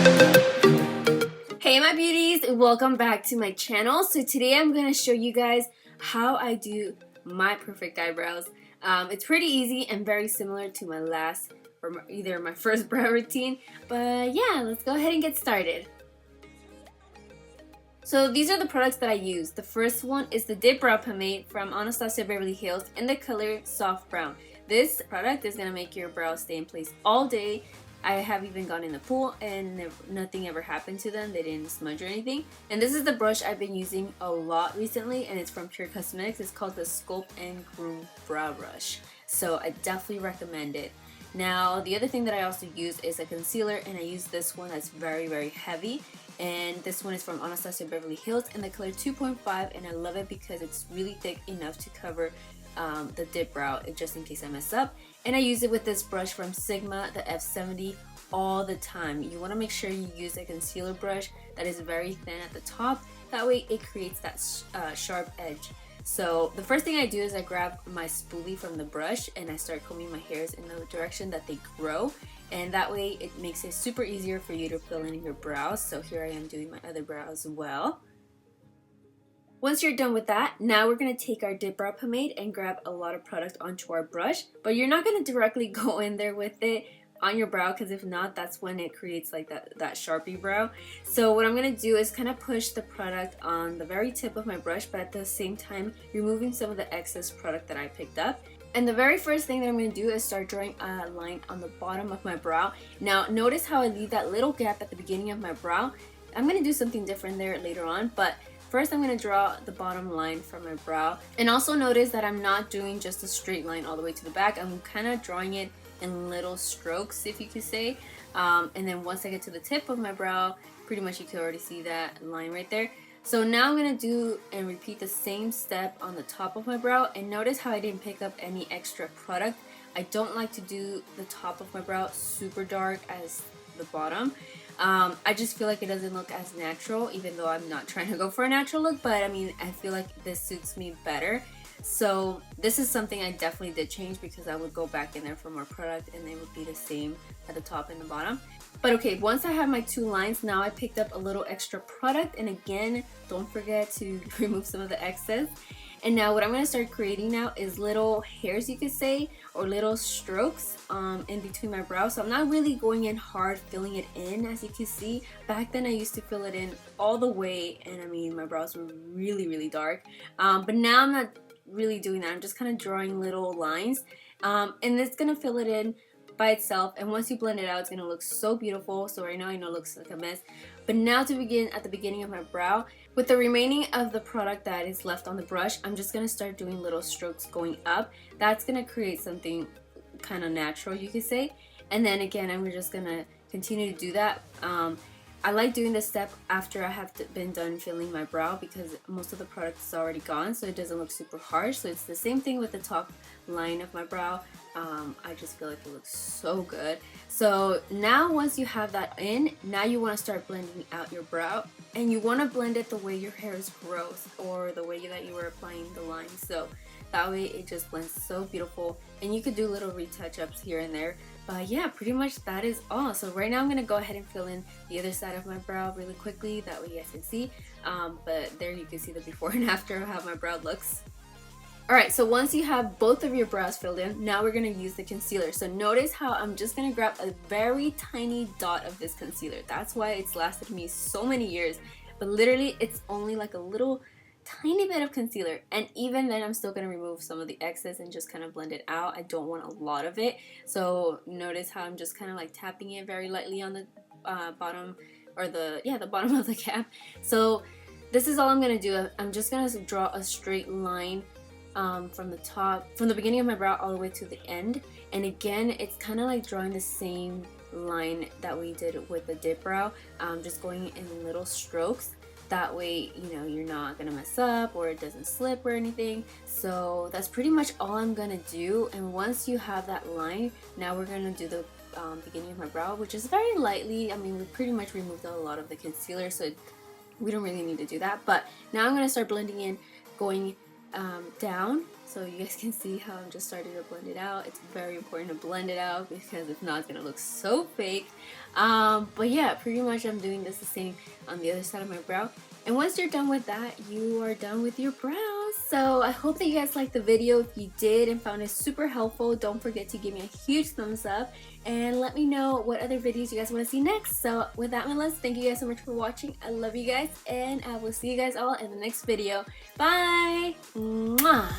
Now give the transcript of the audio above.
Hey my beauties, welcome back to my channel. So today I'm going to show you guys how I do my perfect eyebrows. It's pretty easy and very similar to my last or either my first brow routine, but yeah, let's go ahead and get started. So these are the products that I use. The first one is the Dip Brow Pomade from Anastasia Beverly Hills in the color Soft Brown. This product is going to make your brows stay in place all day. I have even gone in the pool and nothing ever happened to them. They didn't smudge or anything. And this is the brush I've been using a lot recently, and it's from Pure Cosmetics. It's called the Sculpt and Groom Brow Brush. So I definitely recommend it. Now the other thing that I also use is a concealer, and I use this one that's very heavy. And this one is from Anastasia Beverly Hills in the color 2.5, and I love it because it's really thick enough to cover the dip brow just in case I mess up. And I use it with this brush from Sigma, the F70, all the time. You want to make sure you use a concealer brush that is very thin at the top. That way it creates that sharp edge. So the first thing I do is I grab my spoolie from the brush and I start combing my hairs in the direction that they grow, and that way it makes it super easier for you to fill in your brows. So here I am doing my other brow as well. Once you're done with that, now we're going to take our Dip Brow Pomade and grab a lot of product onto our brush, but you're not going to directly go in there with it on your brow, because if not, that's when it creates like that Sharpie brow. So what I'm going to do is kind of push the product on the very tip of my brush, but at the same time removing some of the excess product that I picked up. And the very first thing that I'm going to do is start drawing a line on the bottom of my brow. Now notice how I leave that little gap at the beginning of my brow. I'm going to do something different there later on, but first I'm going to draw the bottom line from my brow. And also notice that I'm not doing just a straight line all the way to the back. I'm kind of drawing it in little strokes, if you could say. And then once I get to the tip of my brow, pretty much you can already see that line right there. So now I'm going to do and repeat the same step on the top of my brow. And notice how I didn't pick up any extra product. I don't like to do the top of my brow super dark as the bottom. I just feel like it doesn't look as natural, even though I'm not trying to go for a natural look, but I mean, I feel like this suits me better. So this is something I definitely did change, because I would go back in there for more product and they would be the same at the top and the bottom. But okay, once I have my two lines, now I picked up a little extra product, and again, don't forget to remove some of the excess. And now what I'm going to start creating now is little hairs, you could say, or little strokes in between my brows. So I'm not really going in hard, filling it in, as you can see. Back then I used to fill it in all the way, and I mean, my brows were really dark. But now I'm not really doing that. I'm just kind of drawing little lines, and it's going to fill it in by itself, and once you blend it out, it's going to look so beautiful. So right now I know it looks like a mess, but now to begin at the beginning of my brow, with the remaining of the product that is left on the brush, I'm just going to start doing little strokes going up. That's going to create something kind of natural, you could say. And then again, I'm just going to continue to do that. I like doing this step after I have been done filling my brow, because most of the product is already gone, so it doesn't look super harsh. So it's the same thing with the top line of my brow. I just feel like it looks so good. So now once you have that in, now you want to start blending out your brow, and you want to blend it the way your hairs grow, or the way that you were applying the lines. So that way it just blends so beautiful, and you could do little retouch-ups here and there. But yeah, pretty much that is all. So right now I'm going to go ahead and fill in the other side of my brow really quickly, that way you guys can see. But there you can see the before and after of how my brow looks. Alright, so once you have both of your brows filled in, now we're going to use the concealer. So notice how I'm just going to grab a very tiny dot of this concealer. That's why it's lasted me so many years. But literally, it's only like a little tiny bit of concealer, and even then I'm still going to remove some of the excess and just kind of blend it out. I don't want a lot of it. So notice how I'm just kind of like tapping it very lightly on the bottom, or the bottom of the cap. So this is all I'm going to do. I'm just going to draw a straight line from the beginning of my brow all the way to the end. And again, it's kind of like drawing the same line that we did with the dip brow, just going in little strokes. That way, you know, you're not gonna mess up or it doesn't slip or anything. So that's pretty much all I'm gonna do. And once you have that line, now we're gonna do the beginning of my brow, which is very lightly. I mean, we pretty much removed a lot of the concealer, so we don't really need to do that. But now I'm gonna start blending in, going down. So you guys can see how I'm just starting to blend it out. It's very important to blend it out, because if not, it's gonna look so fake. But yeah, pretty much I'm doing this the same on the other side of my brow. And once you're done with that, you are done with your brows. So I hope that you guys liked the video. If you did and found it super helpful, don't forget to give me a huge thumbs up and let me know what other videos you guys want to see next. So with that, my loves, thank you guys so much for watching. I love you guys, and I will see you guys all in the next video. Bye! Mwah!